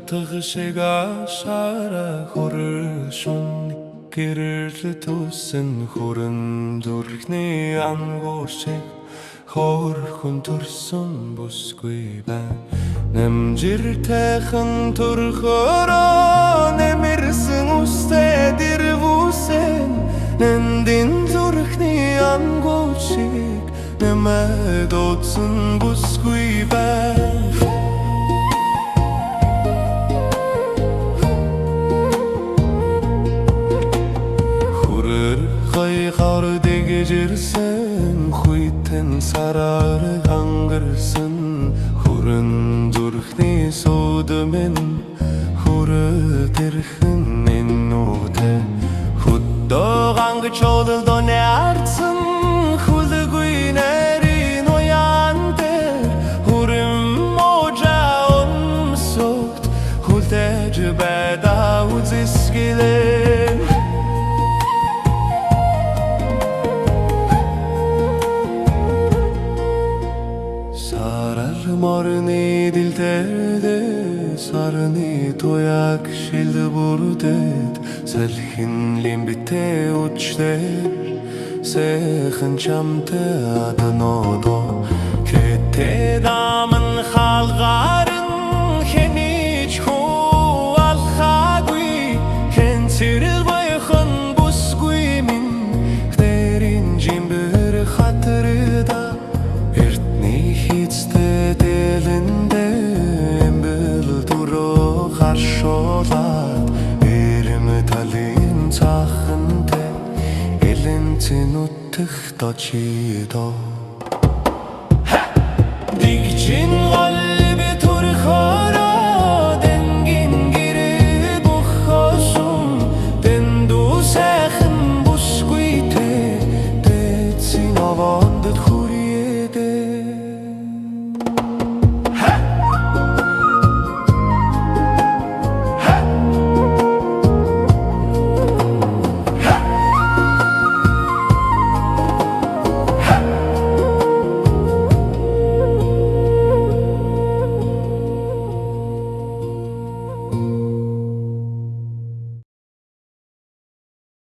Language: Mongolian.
Тагшига шара хоршун гэрэл тусэн хөрөн зүрхний ангуушиг хорхон төрсөн бүсгүй байна намжиртэйхэн төрхөрөө нэмэрсэн үстэй дэрвүсэн нэндин зүрхний ангуушиг нэмэд утсан бүсгүй байна Хар дэгжэрсэн хүйтэн сараар хангарсан хүрэн зүрхний сүдмэн хүрэ тэрхэн энүүтэй хөдөө гангч олдоны арцсан хүлгүй нэрийн уянте хүрэм можа өмсөт хүлдэж бэда үзэсгэлээ Марны дилдээд сарны тояг шилбүрдэд салхин лимбитэ учдэр сэхэн чамтай аднодо кэтэ даман халгарын хэнич хуу алхагүй хэн цэрэл байхан бүсгүй минь хтэрин жимбэр хатырда эртний хийцтэй дэлэндэ эмбэл дуроо харшуулаад эрэм талын цахантай элэнцэн утх дочидо дигжин